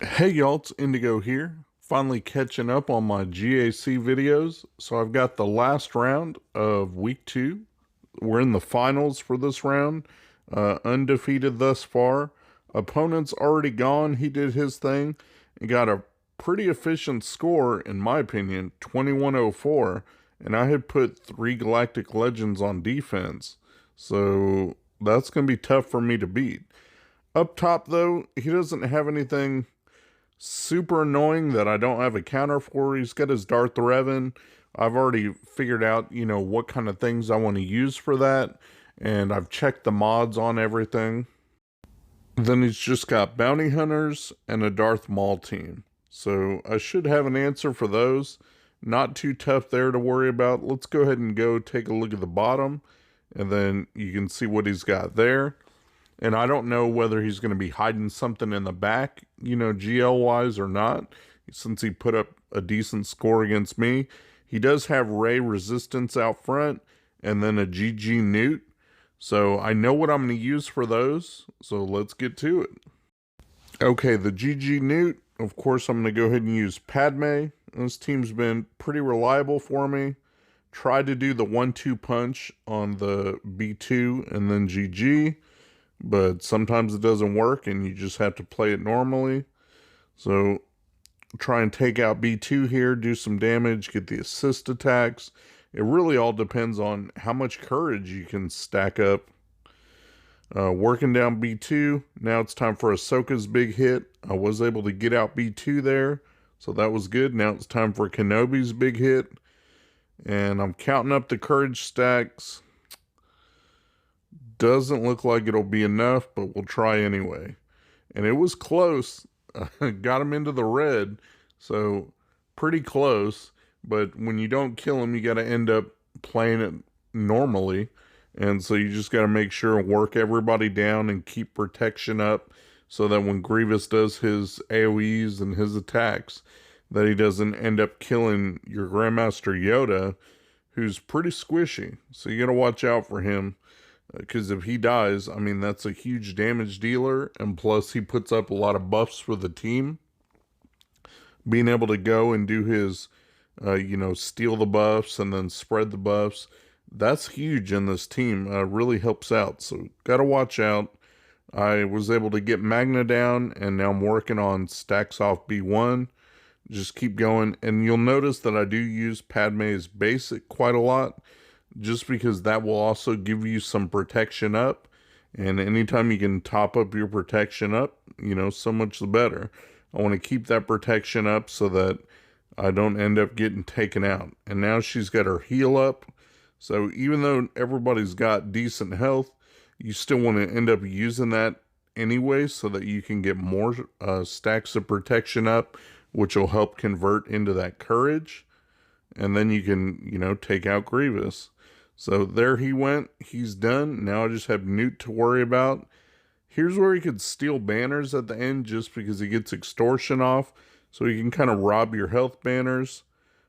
Hey y'all, it's Indigo here. Finally catching up on my GAC videos. So I've got the last round of week 2. We're in the finals for this round. Undefeated thus far. Opponent's already gone. He did his thing and got a pretty efficient score, in my opinion, 2104. And I had put 3 Galactic Legends on defense. So that's going to be tough for me to beat. Up top, though, he doesn't have anything super annoying that I don't have a counter for. He's got his Darth Revan. I've already figured out, what kind of things I want to use for that. And I've checked the mods on everything. Then he's just got bounty hunters and a Darth Maul team. So I should have an answer for those. Not too tough there to worry about. Let's go ahead and go take a look at the bottom. And then you can see what he's got there. And I don't know whether he's going to be hiding something in the back, GL-wise or not, since he put up a decent score against me. He does have Ray resistance out front and then a GG-Newt. So I know what I'm going to use for those. So let's get to it. Okay, the GG-Newt, of course, I'm going to go ahead and use Padme. This team's been pretty reliable for me. Tried to do the 1-2 punch on the B2 and then GG. But sometimes it doesn't work and you just have to play it normally. So try and take out B2 here, do some damage, get the assist attacks. It really all depends on how much courage you can stack up. Working down B2. Now it's time for Ahsoka's big hit. I was able to get out B2 there, so that was good. Now it's time for Kenobi's big hit. And I'm counting up the courage stacks. Doesn't look like it'll be enough, but we'll try anyway. And it was close. Got him into the red, so pretty close. But when you don't kill him, you got to end up playing it normally. And so you just got to make sure and work everybody down and keep protection up so that when Grievous does his AoEs and his attacks, that he doesn't end up killing your Grandmaster Yoda, who's pretty squishy. So you got to watch out for him. Because if he dies, I mean, that's a huge damage dealer. And plus, he puts up a lot of buffs for the team. Being able to go and do his, steal the buffs and then spread the buffs. That's huge in this team. Really helps out. So, got to watch out. I was able to get Magna down. And now I'm working on stacks off B1. Just keep going. And you'll notice that I do use Padme's basic quite a lot. Just because that will also give you some protection up. And anytime you can top up your protection up, so much the better. I want to keep that protection up so that I don't end up getting taken out. And now she's got her heal up. So even though everybody's got decent health, you still want to end up using that anyway so that you can get more stacks of protection up, which will help convert into that courage. And then you can, take out Grievous. So there he went. He's done. Now I just have Newt to worry about. Here's where he could steal banners at the end just because he gets extortion off. So he can kind of rob your health banners.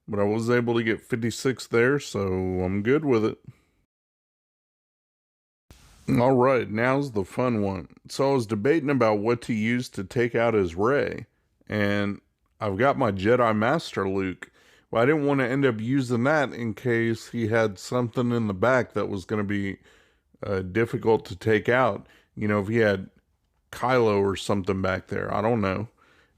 But I was able to get 56 there, so I'm good with it. Alright, now's the fun one. So I was debating about what to use to take out his Rey. And I've got my Jedi Master Luke. Well, I didn't want to end up using that in case he had something in the back that was going to be difficult to take out. If he had Kylo or something back there, I don't know.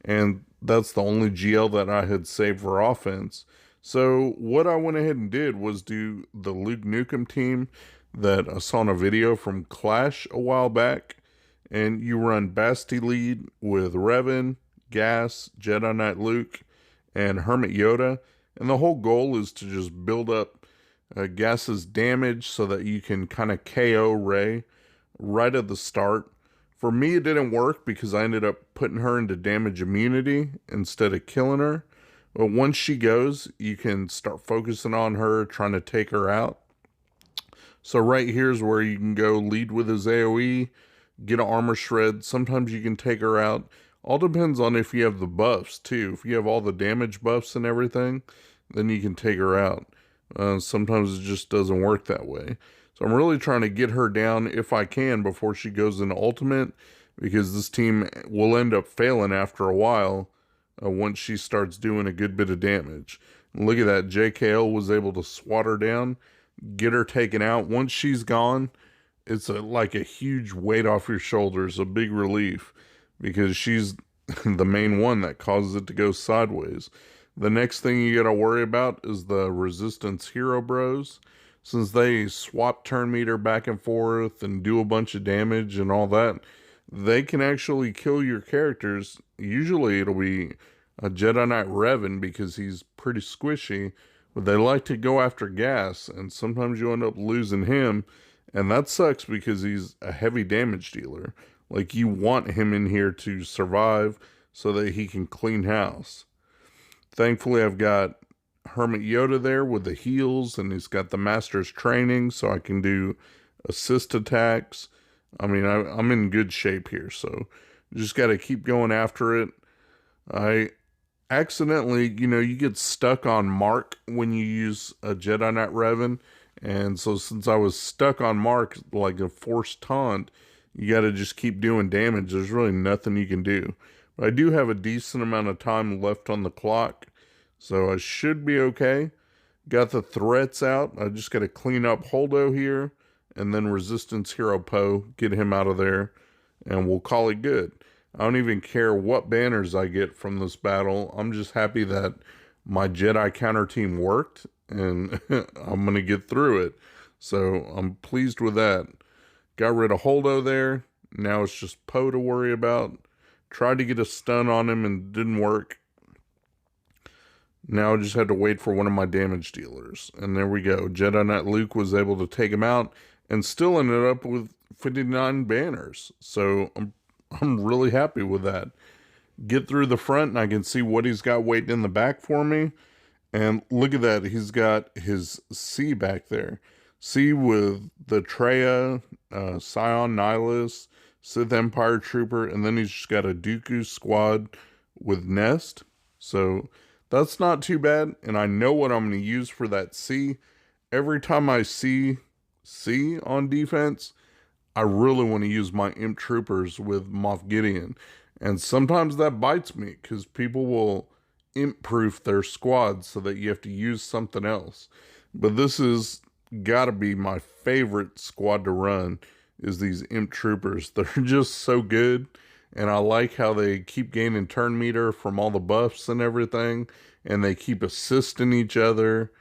And that's the only GL that I had saved for offense. So what I went ahead and did was do the Luke Nukem team that I saw in a video from Clash a while back. And you run Basti lead with Revan, Gas, Jedi Knight Luke, and Hermit Yoda. And the whole goal is to just build up Gas's damage so that you can kind of KO Rey right at the start. For me, it didn't work because I ended up putting her into damage immunity instead of killing her. But once she goes, you can start focusing on her, trying to take her out. So right here is where you can go lead with his AoE, get an armor shred. Sometimes you can take her out. All depends on if you have the buffs, too. If you have all the damage buffs and everything, then you can take her out. Sometimes it just doesn't work that way. So I'm really trying to get her down if I can before she goes into ultimate. because this team will end up failing after a while once she starts doing a good bit of damage. And look at that. JKL was able to swat her down, get her taken out. Once she's gone, it's like a huge weight off your shoulders, a big relief, because she's the main one that causes it to go sideways. The next thing you got to worry about is the Resistance Hero Bros. Since they swap turn meter back and forth and do a bunch of damage and all that, they can actually kill your characters. Usually it'll be a Jedi Knight Revan because he's pretty squishy, but they like to go after gas, and sometimes you end up losing him, and that sucks because he's a heavy damage dealer. Like, you want him in here to survive so that he can clean house. Thankfully, I've got Hermit Yoda there with the heals, and he's got the Master's Training, so I can do assist attacks. I mean, I'm in good shape here, so just got to keep going after it. I accidentally, you get stuck on Mark when you use a Jedi Knight Revan, and so since I was stuck on Mark, like a forced taunt, you got to just keep doing damage. There's really nothing you can do. But I do have a decent amount of time left on the clock, so I should be okay. Got the threats out. I just got to clean up Holdo here, and then Resistance Hero Poe, get him out of there, and we'll call it good. I don't even care what banners I get from this battle. I'm just happy that my Jedi counter team worked, and I'm going to get through it. So I'm pleased with that. Got rid of Holdo there. Now it's just Poe to worry about. Tried to get a stun on him and didn't work. Now I just had to wait for one of my damage dealers. And there we go. Jedi Knight Luke was able to take him out and still ended up with 59 banners. So I'm really happy with that. Get through the front and I can see what he's got waiting in the back for me. And look at that. He's got his C back there. C with the Treya, Scion Nihilus, Sith Empire Trooper, and then he's just got a Dooku squad with Nest. So that's not too bad, and I know what I'm going to use for that C. Every time I see C on defense, I really want to use my Imp Troopers with Moff Gideon. And sometimes that bites me, because people will imp-proof their squads so that you have to use something else. But this is got to be my favorite squad to run, is these Imp Troopers. They're just so good, and I like how they keep gaining turn meter from all the buffs and everything, and they keep assisting each other.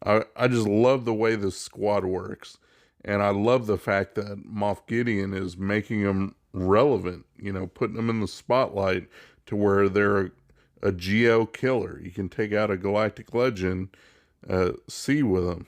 I just love the way this squad works, and I love the fact that Moff Gideon is making them relevant, putting them in the spotlight to where they're a GO killer. You can take out a Galactic Legend, C with them.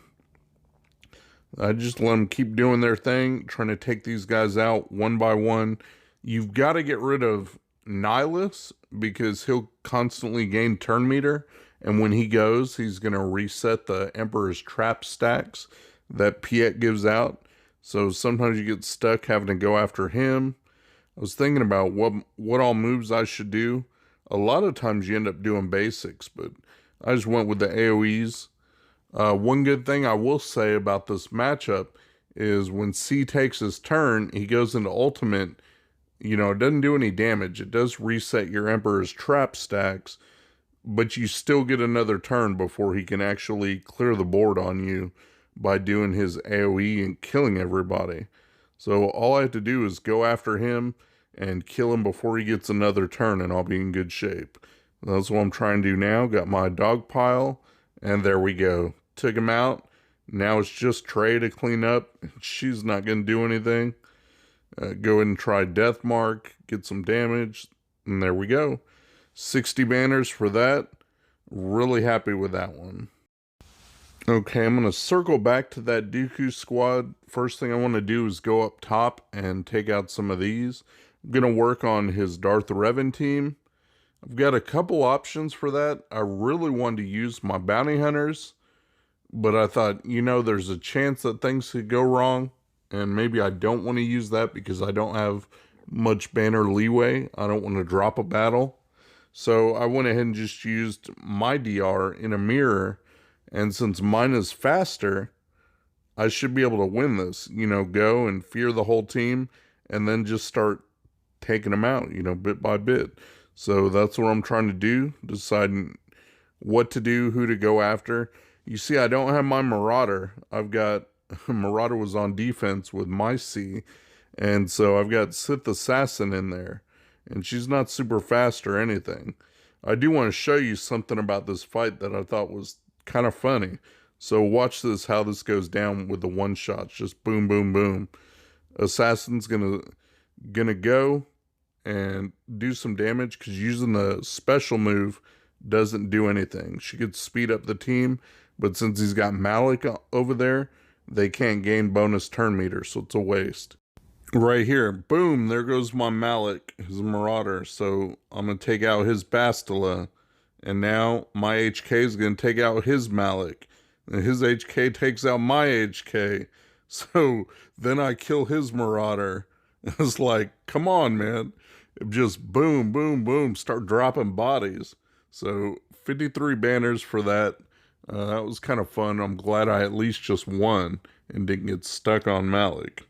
I just let them keep doing their thing, trying to take these guys out one by one. You've got to get rid of Nihilus because he'll constantly gain turn meter. And when he goes, he's going to reset the Emperor's trap stacks that Piet gives out. So sometimes you get stuck having to go after him. I was thinking about what all moves I should do. A lot of times you end up doing basics, but I just went with the AoEs. One good thing I will say about this matchup is when C takes his turn, he goes into ultimate. It doesn't do any damage. It does reset your Emperor's trap stacks, but you still get another turn before he can actually clear the board on you by doing his AoE and killing everybody. So all I have to do is go after him and kill him before he gets another turn, and I'll be in good shape. That's what I'm trying to do now. Got my dog pile, and there we go. Took him out. Now it's just Treya to clean up. She's not going to do anything. Go ahead and try Death Mark. Get some damage. And there we go. 60 banners for that. Really happy with that one. Okay, I'm going to circle back to that Dooku squad. First thing I want to do is go up top and take out some of these. I'm going to work on his Darth Revan team. I've got a couple options for that. I really wanted to use my bounty hunters, but I thought, there's a chance that things could go wrong, and maybe I don't want to use that because I don't have much banner leeway. I don't want to drop a battle. So I went ahead and just used my DR in a mirror, and since mine is faster, I should be able to win this. Go and fear the whole team, and then just start taking them out, you know, bit by bit. So that's what I'm trying to do, deciding what to do, who to go after. You see, I don't have my Marauder. I've got, Marauder was on defense with my C, and so I've got Sith Assassin in there, and she's not super fast or anything. I do want to show you something about this fight that I thought was kind of funny. So watch this, how this goes down with the one shots. Just boom, boom, boom. Assassin's gonna go and do some damage because using the special move doesn't do anything. She could speed up the team, but since he's got Malik over there, they can't gain bonus turn meter, so it's a waste. Right here, boom, there goes my Malik, his Marauder. So I'm going to take out his Bastila, and now my HK is going to take out his Malik, and his HK takes out my HK. So then I kill his Marauder. It's like, come on, man. Just boom, boom, boom, start dropping bodies. So 53 banners for that. That was kind of fun. I'm glad I at least just won and didn't get stuck on Malik.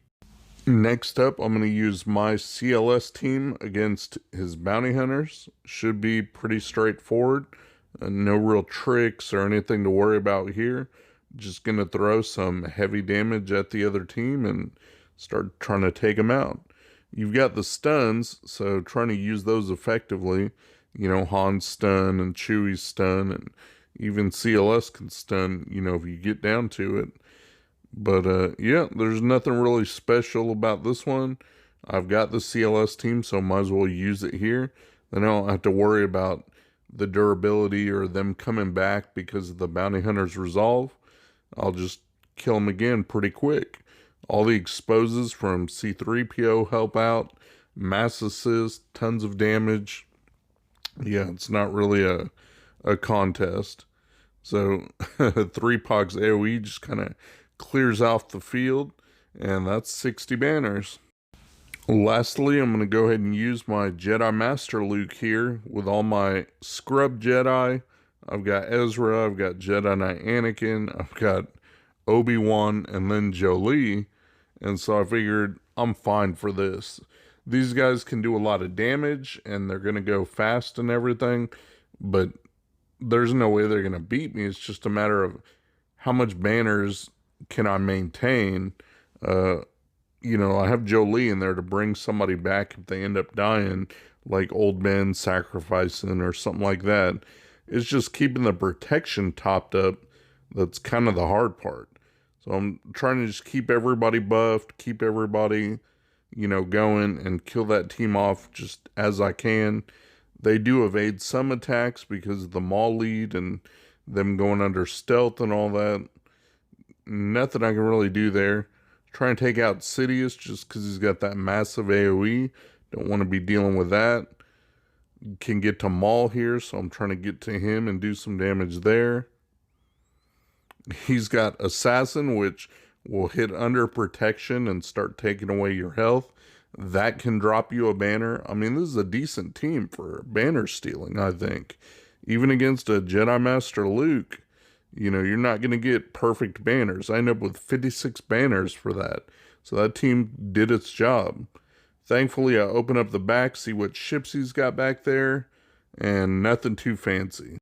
Next up, I'm going to use my CLS team against his bounty hunters. Should be pretty straightforward. No real tricks or anything to worry about here. Just going to throw some heavy damage at the other team and start trying to take them out. You've got the stuns, so trying to use those effectively. You know, Han's stun and Chewie's stun, and even CLS can stun, you know, if you get down to it. But, yeah, there's nothing really special about this one. I've got the CLS team, so might as well use it here. Then I don't have to worry about the durability or them coming back because of the bounty hunter's resolve. I'll just kill them again pretty quick. All the exposes from C3PO help out. Mass assist, tons of damage. Yeah, it's not really a contest. So 3-Pog's AoE just kind of clears off the field, and that's 60 banners. Lastly, I'm going to go ahead and use my Jedi Master Luke here with all my scrub Jedi. I've got Ezra, I've got Jedi Knight Anakin, I've got Obi-Wan, and then Jolee, and so I figured I'm fine for this. These guys can do a lot of damage, and they're going to go fast and everything, but there's no way they're going to beat me. It's just a matter of how much banners can I maintain. You know, I have Jolee in there to bring somebody back if they end up dying, like Old Ben sacrificing or something like that. It's just keeping the protection topped up that's kind of the hard part. So I'm trying to just keep everybody buffed, keep everybody, you know, going, and kill that team off just as I can. They do evade some attacks because of the Maul lead and them going under stealth and all that. Nothing I can really do there. Try and take out Sidious just because he's got that massive AoE. Don't want to be dealing with that. Can get to Maul here, so I'm trying to get to him and do some damage there. He's got Assassin, which will hit under protection and start taking away your health. That can drop you a banner. I mean, this is a decent team for banner stealing, I think. Even against a Jedi Master Luke, you know, you're not going to get perfect banners. I end up with 56 banners for that. So that team did its job. Thankfully, I open up the back, see what ships he's got back there, and nothing too fancy.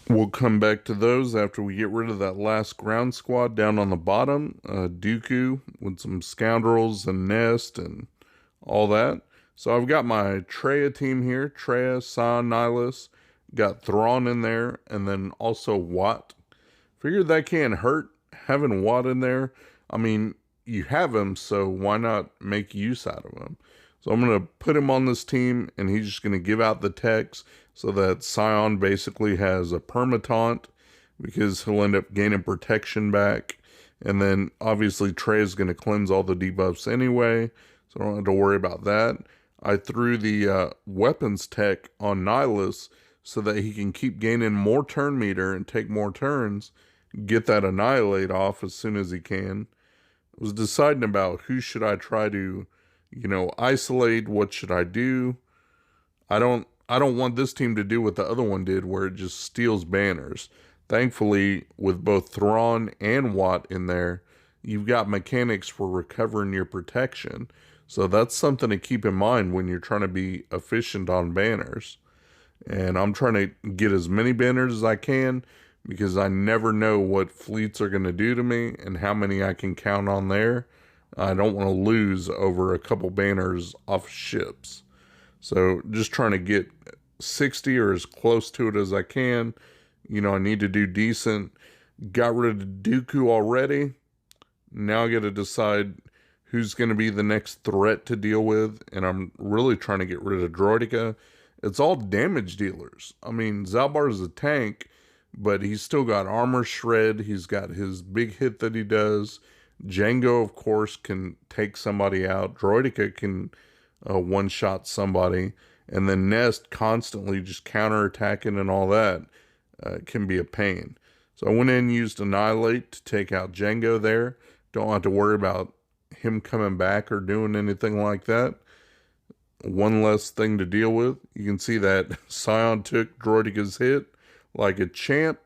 We'll come back to those after we get rid of that last ground squad down on the bottom. Dooku with some scoundrels and Nest and all that. So I've got my Treya team here. Treya, San, Nihilus. Got Thrawn in there, and then also Watt. Figured that can't hurt, having Watt in there. I mean, you have him, so why not make use out of him? So I'm going to put him on this team, and he's just going to give out the techs so that Sion basically has a permataunt because he'll end up gaining protection back. And then, obviously, Trey is going to cleanse all the debuffs anyway, so I don't have to worry about that. I threw the weapons tech on Nihilus so that he can keep gaining more turn meter and take more turns, get that Annihilate off as soon as he can. I was deciding about who should I try to, you know, isolate, what should I do. I don't want this team to do what the other one did where it just steals banners. Thankfully, with both Thrawn and Watt in there, you've got mechanics for recovering your protection. So that's something to keep in mind when you're trying to be efficient on banners. And I'm trying to get as many banners as I can because I never know what fleets are going to do to me and how many I can count on there. I don't want to lose over a couple banners off ships. So just trying to get 60 or as close to it as I can. You know, I need to do decent. Got rid of Dooku already. Now I got to decide who's going to be the next threat to deal with. And I'm really trying to get rid of Droideka. It's all damage dealers. I mean, Zalbar is a tank, but he's still got armor shred. He's got his big hit that he does. Jango, of course, can take somebody out. Droideka can one-shot somebody. And then Nest constantly just counterattacking and all that can be a pain. So I went in and used Annihilate to take out Jango there. Don't have to worry about him coming back or doing anything like that. One less thing to deal with. You can see that Scion took Droideka's hit like a champ,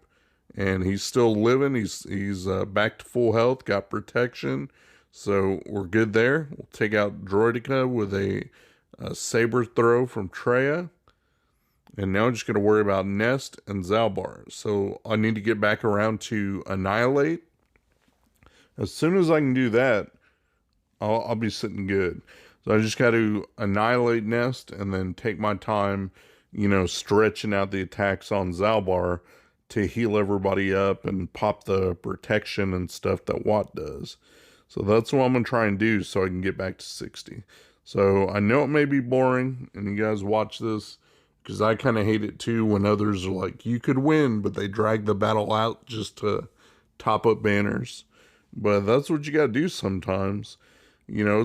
and he's still living. He's back to full health, got protection, so we're good there. We'll take out Droideka with a saber throw from Treya, and now I'm just going to worry about Nest and Zalbar. So I need to get back around to Annihilate. As soon as I can do that, I'll be sitting good. So I just got to Annihilate Nest and then take my time, you know, stretching out the attacks on Zalbar to heal everybody up and pop the protection and stuff that Watt does. So that's what I'm going to try and do so I can get back to 60. So I know it may be boring, and you guys watch this, because I kind of hate it too when others are like, you could win, but they drag the battle out just to top up banners. But that's what you got to do sometimes. You know,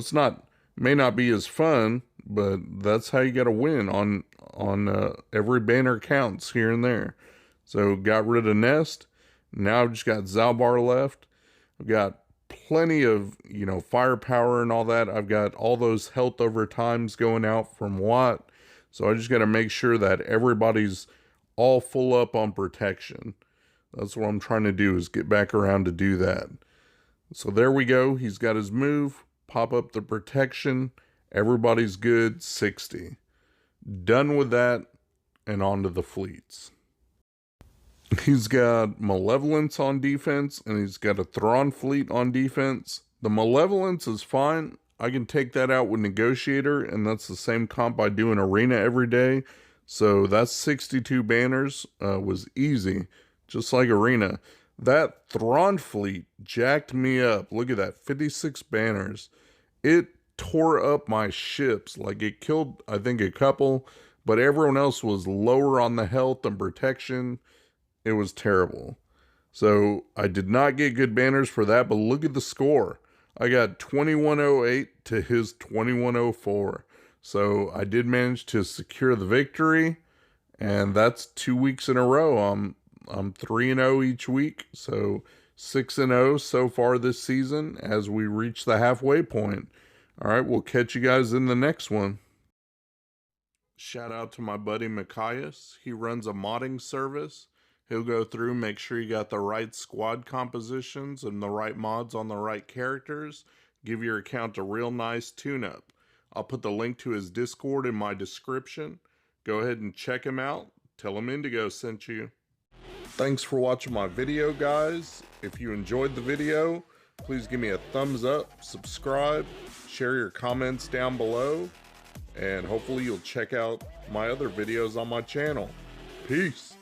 may not be as fun, but that's how you got to win on every banner counts here and there. So got rid of Nest. Now I've just got Zalbar left. I've got plenty of, you know, firepower and all that. I've got all those health over times going out from Watt. So I just got to make sure that everybody's all full up on protection. That's what I'm trying to do, is get back around to do that. So there we go. He's got his move. Pop up the protection. Everybody's good. 60. Done with that, and on to the fleets. He's got Malevolence on defense, and he's got a Thrawn fleet on defense. The Malevolence is fine. I can take that out with Negotiator, and that's the same comp I do in Arena every day. So that's 62 banners. Was easy, just like Arena. That Thrawn fleet jacked me up. Look at that, 56 banners. It tore up my ships. Like, it killed, I think, a couple, but everyone else was lower on the health and protection. It was terrible. So I did not get good banners for that, but look at the score. I got 2108 to his 2104. So I did manage to secure the victory, and that's 2 weeks in a row. I'm 3-0 each week, so 6-0 so far this season as we reach the halfway point. All right, we'll catch you guys in the next one. Shout out to my buddy Mikayas. He runs a modding service. He'll go through, make sure you got the right squad compositions and the right mods on the right characters. Give your account a real nice tune-up. I'll put the link to his Discord in my description. Go ahead and check him out. Tell him Indigo sent you. Thanks for watching my video, guys. If you enjoyed the video, please give me a thumbs up, subscribe, share your comments down below, and hopefully you'll check out my other videos on my channel. Peace.